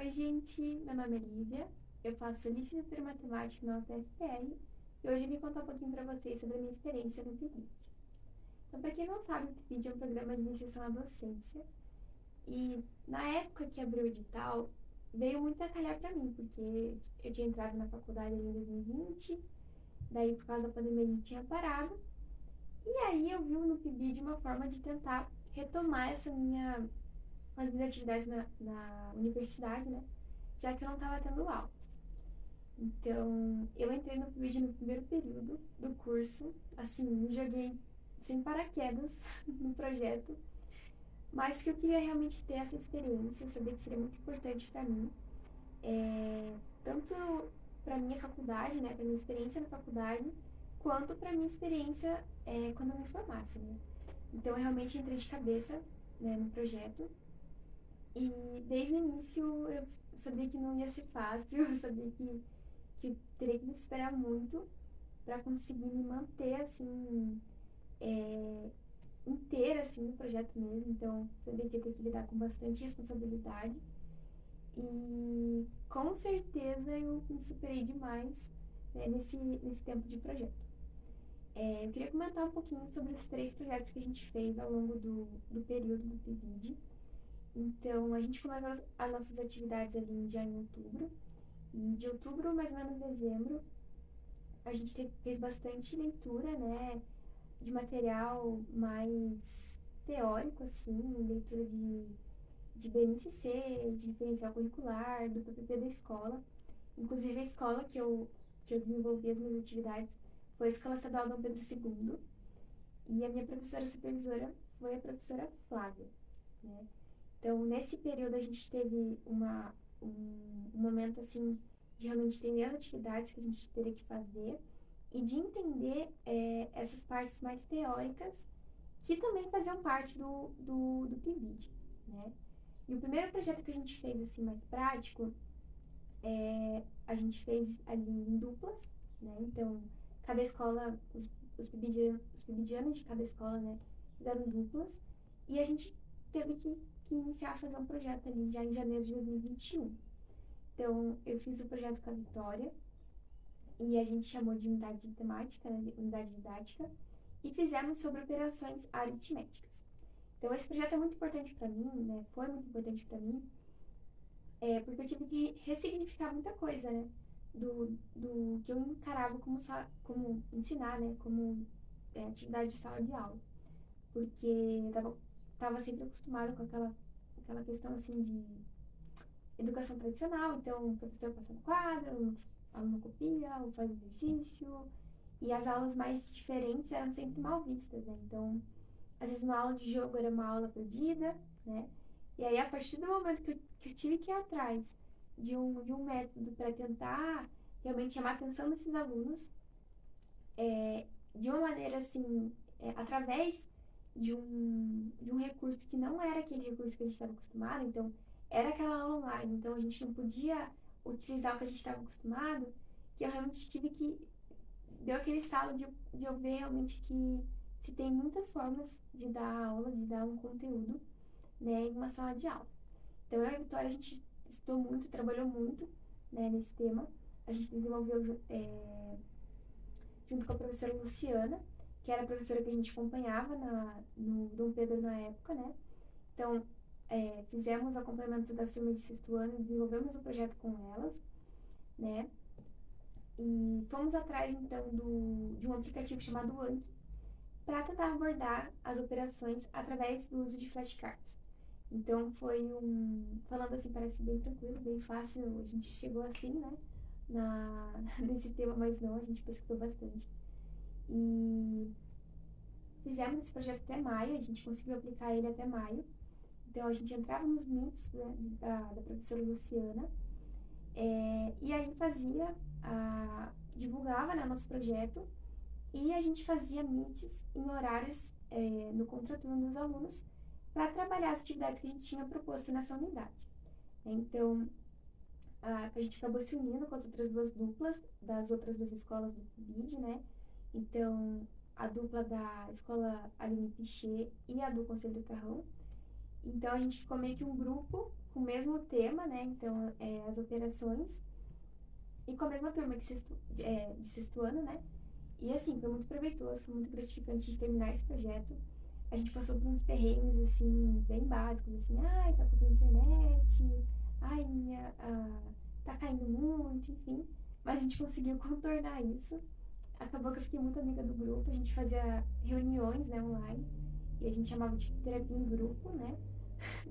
Oi, gente, meu nome é Lívia, eu faço licenciatura em matemática na UTFPR e hoje eu vim contar um pouquinho para vocês sobre a minha experiência no PIBID. Então, para quem não sabe, o PIBID é um programa de iniciação à docência e na época que abriu o edital, veio muito a calhar para mim, porque eu tinha entrado na faculdade ali em 2020, daí por causa da pandemia a gente tinha parado, e aí eu vi no PIBID uma forma de tentar retomar as minhas atividades na universidade, né? Já que eu não estava tendo aula. Então, eu entrei no PIBID no primeiro período do curso, assim, me joguei sem paraquedas no projeto, mas porque eu queria realmente ter essa experiência, eu sabia que seria muito importante para mim, tanto para minha faculdade, né, para minha experiência na faculdade, quanto para minha experiência quando eu me formasse, né. Então, eu realmente entrei de cabeça, né, no projeto e desde o início eu sabia que não ia ser fácil, eu sabia que eu teria que me esperar muito para conseguir me manter assim, é, inteira assim no projeto mesmo. Então, sabia que ia ter que lidar com bastante responsabilidade e com certeza eu me superei demais, né, nesse tempo de projeto. Eu queria comentar um pouquinho sobre os três projetos que a gente fez ao longo do período do PIBID. Então, a gente começou as nossas atividades ali já em outubro, e de outubro, mais ou menos dezembro, a gente fez bastante leitura, né, de material mais teórico, assim, leitura de BNCC, de diferencial curricular, do PPP da escola. Inclusive, a escola que eu desenvolvi as minhas atividades foi a Escola Estadual Dom Pedro II, e a minha professora supervisora foi a professora Flávia, né. Então, nesse período, a gente teve um momento, assim, de realmente entender as atividades que a gente teria que fazer e de entender essas partes mais teóricas que também faziam parte do PIBID, né? E o primeiro projeto que a gente fez, assim, mais prático, a gente fez ali em duplas, né? Então, cada escola, os PIBIdianos de cada escola, né, fizeram duplas e a gente teve que iniciar a fazer um projeto ali já em janeiro de 2021. Então, eu fiz o projeto com a Vitória, e a gente chamou de unidade de temática, né, unidade didática, e fizemos sobre operações aritméticas. Então, esse projeto é muito importante para mim, né? Foi muito importante para mim, porque eu tive que ressignificar muita coisa, né? Do que eu encarava como ensinar, né? Como atividade de sala de aula. Porque eu tava sempre acostumada com aquela questão, assim, de educação tradicional, então o professor passa no quadro, aluno copia, ou faz exercício, e as aulas mais diferentes eram sempre mal vistas, né? Então, às vezes uma aula de jogo era uma aula perdida, né? E aí, a partir do momento que eu tive que ir atrás de um método para tentar realmente chamar a atenção desses alunos, de uma maneira assim, através de um recurso que não era aquele recurso que a gente estava acostumado, então era aquela aula online, então a gente não podia utilizar o que a gente estava acostumado, que eu realmente tive que. Deu aquele estalo de eu ver realmente que se tem muitas formas de dar aula, de dar um conteúdo, né, em uma sala de aula. Então eu e a Vitória, a gente estudou muito, trabalhou muito, né, nesse tema. A gente desenvolveu junto com a professora Luciana, que era a professora que a gente acompanhava no Dom Pedro na época, né? Então, fizemos acompanhamento das turmas de sexto ano, desenvolvemos o projeto com elas, né? E fomos atrás, então, de um aplicativo chamado Anki para tentar abordar as operações através do uso de flashcards. Então, falando assim, parece bem tranquilo, bem fácil, a gente chegou assim, né? Nesse tema, mas não, a gente pesquisou bastante. E fizemos esse projeto até maio, a gente conseguiu aplicar ele até maio. Então, a gente entrava nos meets, né, da professora Luciana, e aí divulgava, né, nosso projeto, e a gente fazia meets em horários no contraturno dos alunos para trabalhar as atividades que a gente tinha proposto nessa unidade. Então, a gente acabou se unindo com as outras duas duplas das outras duas escolas do PIBID, né? Então, a dupla da escola Aline Pichê e a do Conselho do Carrão. Então, a gente ficou meio que um grupo com o mesmo tema, né? Então, as operações. E com a mesma turma de sexto ano, né? E assim, foi muito proveitoso, foi muito gratificante de terminar esse projeto. A gente passou por uns perrengues, assim, bem básicos, assim, ai, tá faltando internet, ai, tá caindo muito, enfim. Mas a gente conseguiu contornar isso. Acabou que eu fiquei muito amiga do grupo, a gente fazia reuniões, né, online, e a gente chamava de terapia em grupo, né?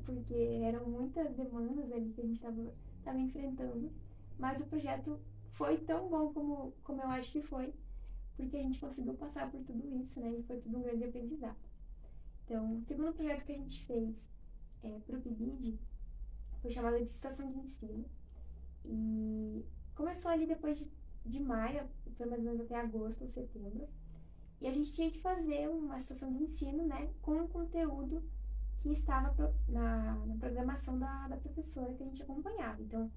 Porque eram muitas demandas ali que a gente tava enfrentando. Mas o projeto foi tão bom como eu acho que foi, porque a gente conseguiu passar por tudo isso, né? E foi tudo um grande aprendizado. Então, o segundo projeto que a gente fez para o PIBID foi chamado de Estação de Ensino. E começou ali depois de maio, foi mais ou menos até agosto ou setembro. E a gente tinha que fazer uma estação de ensino, né? Com um conteúdo que estava na programação da professora que a gente acompanhava. Então,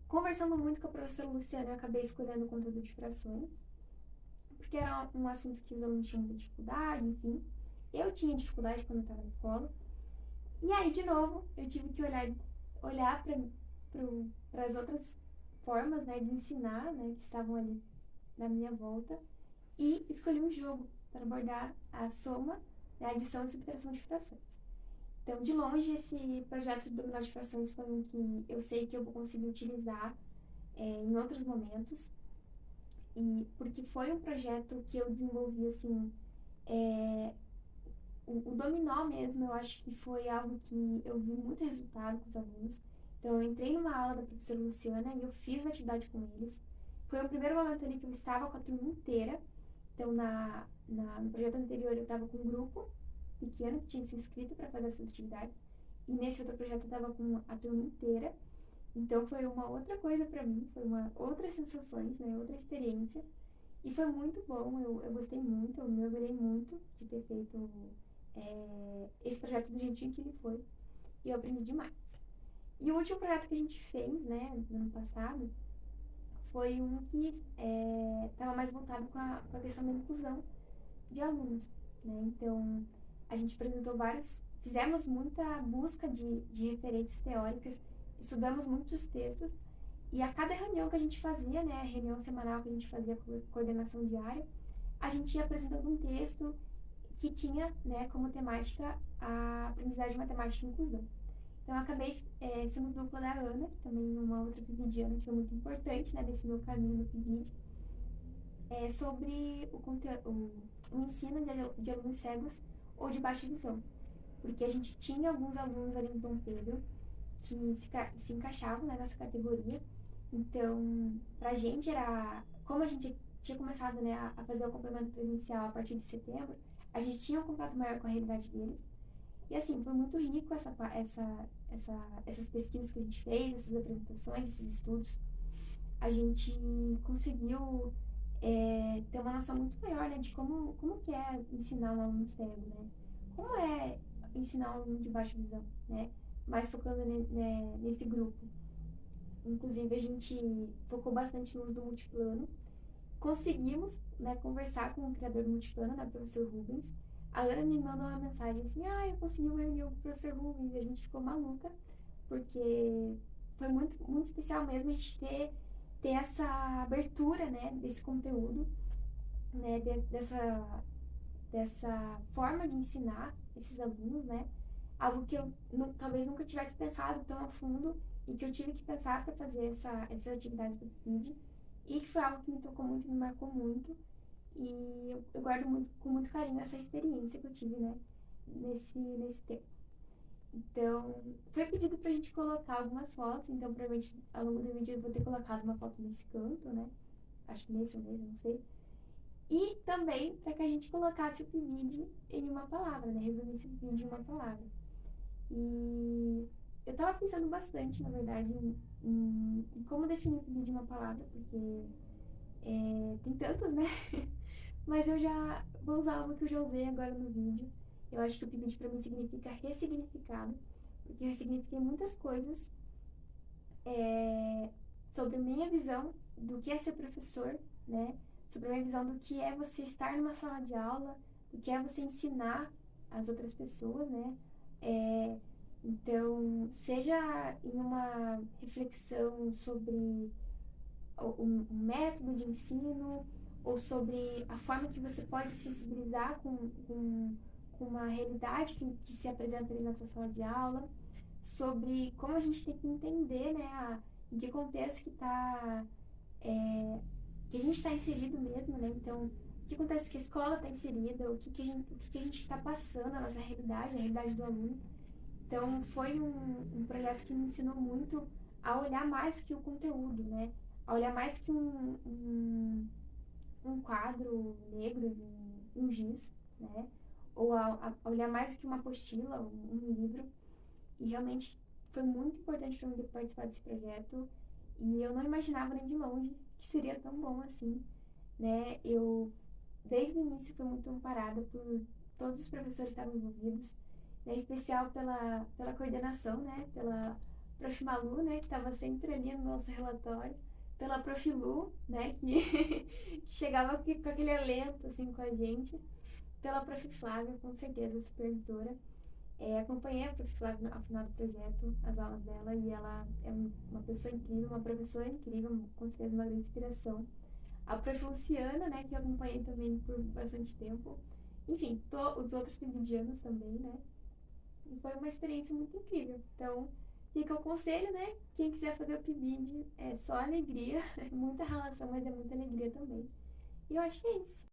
conversando muito com a professora Luciana, eu acabei escolhendo o conteúdo de frações, porque era um assunto que os alunos tinham muita dificuldade, enfim. Eu tinha dificuldade quando eu estava na escola. E aí, de novo, eu tive que olhar para as outras formas, né, de ensinar, né, que estavam ali na minha volta, e escolhi um jogo para abordar a soma, né, a adição e subtração de frações. Então, de longe, esse projeto de dominó de frações foi um que eu sei que eu vou conseguir utilizar em outros momentos, e porque foi um projeto que eu desenvolvi, assim, é, o dominó mesmo, eu acho que foi algo que eu vi muito resultado com os alunos. Então, eu entrei numa aula da professora Luciana e eu fiz a atividade com eles. Foi o primeiro momento ali que eu estava com a turma inteira. Então, no projeto anterior, eu estava com um grupo pequeno que tinha se inscrito para fazer essas atividades. E nesse outro projeto, eu estava com a turma inteira. Então, foi uma outra coisa para mim, foi uma outras sensações, né, outra experiência. E foi muito bom, eu gostei muito, eu me orgulhei muito de ter feito esse projeto do jeitinho que ele foi. E eu aprendi demais. E o último projeto que a gente fez, né, no ano passado, foi um que estava mais voltado com a questão da inclusão de alunos, né? Então, a gente apresentou fizemos muita busca de referências teóricas, estudamos muitos textos, e a cada reunião que a gente fazia, né, a reunião semanal que a gente fazia com coordenação diária, a gente ia apresentando um texto que tinha, né, como temática a aprendizagem de matemática e inclusão. Então, eu acabei sendo dupla da Ana, também uma outra PIBIdiana que foi muito importante, né, nesse meu caminho no PIBID, sobre o ensino de alunos cegos ou de baixa visão. Porque a gente tinha alguns alunos ali em Dom Pedro que se encaixavam, né, nessa categoria. Então, pra gente era... Como a gente tinha começado, né, a fazer o acompanhamento presencial a partir de setembro, a gente tinha um contato maior com a realidade deles. E assim, foi muito rico essas pesquisas que a gente fez, essas apresentações, esses estudos. A gente conseguiu ter uma noção muito maior, né, de como que é ensinar um aluno cego, né? Como é ensinar um aluno de baixa visão, né? Mais focando nesse grupo. Inclusive, a gente focou bastante no uso do multiplano. Conseguimos, né, conversar com o criador do multiplano, né, o professor Rubens. A Ana me mandou uma mensagem assim, eu consegui uma reunião com o professor Rubens, e a gente ficou maluca, porque foi muito, muito especial mesmo a gente ter essa abertura, né, desse conteúdo, né, dessa forma de ensinar esses alunos, né, algo que eu talvez nunca tivesse pensado tão a fundo e que eu tive que pensar para fazer essas atividades do PID, e que foi algo que me tocou muito, me marcou muito, e eu guardo com muito carinho essa experiência que eu tive, né, nesse tempo. Então, foi pedido pra gente colocar algumas fotos, então provavelmente ao longo do vídeo eu vou ter colocado uma foto nesse canto, né? Acho que nesse ou nesse, não sei. E também para que a gente colocasse o PIBID em uma palavra, né? Resumisse o PIBID em uma palavra. E eu tava pensando bastante, na verdade, em como definir o PIBID em uma palavra, porque tem tantas, né? Mas eu já vou usar uma que eu já usei agora no vídeo. Eu acho que o PIBID para mim significa ressignificado, porque eu ressignifiquei muitas coisas sobre a minha visão do que é ser professor, né? Sobre a minha visão do que é você estar numa sala de aula, do que é você ensinar as outras pessoas, né? Então, seja em uma reflexão sobre o método de ensino ou sobre a forma que você pode sensibilizar com uma realidade que se apresenta ali na sua sala de aula, sobre como a gente tem que entender, né, em que contexto que a gente está inserido mesmo, né? Então, o que acontece que a escola está inserida, o que a gente está passando, a nossa realidade, a realidade do aluno. Então, foi um projeto que me ensinou muito a olhar mais que o conteúdo, né? A olhar mais que um quadro negro, um giz, né? Ou a olhar mais que uma apostila, um livro. E realmente foi muito importante para mim participar desse projeto. E eu não imaginava nem de longe que seria tão bom assim, né? Eu, desde o início, fui muito amparada por todos os professores que estavam envolvidos, né? Em especial pela coordenação, né? Pela Prof. Malu, né? Que estava sempre ali no nosso relatório. Pela Prof. Lu, né? Que chegava com aquele alento, assim, com a gente. Pela Prof. Flávia, com certeza, supervisora. Acompanhei a Prof. Flávia ao final do projeto, as aulas dela, e ela é uma pessoa incrível, uma professora incrível, com certeza uma grande inspiração. A Prof. Luciana, né, que eu acompanhei também por bastante tempo. Enfim, os outros PIBidianos também, né? E foi uma experiência muito incrível. Então, fica o conselho, né? Quem quiser fazer o PIBID é só alegria, é muita relação, mas é muita alegria também. E eu acho que é isso.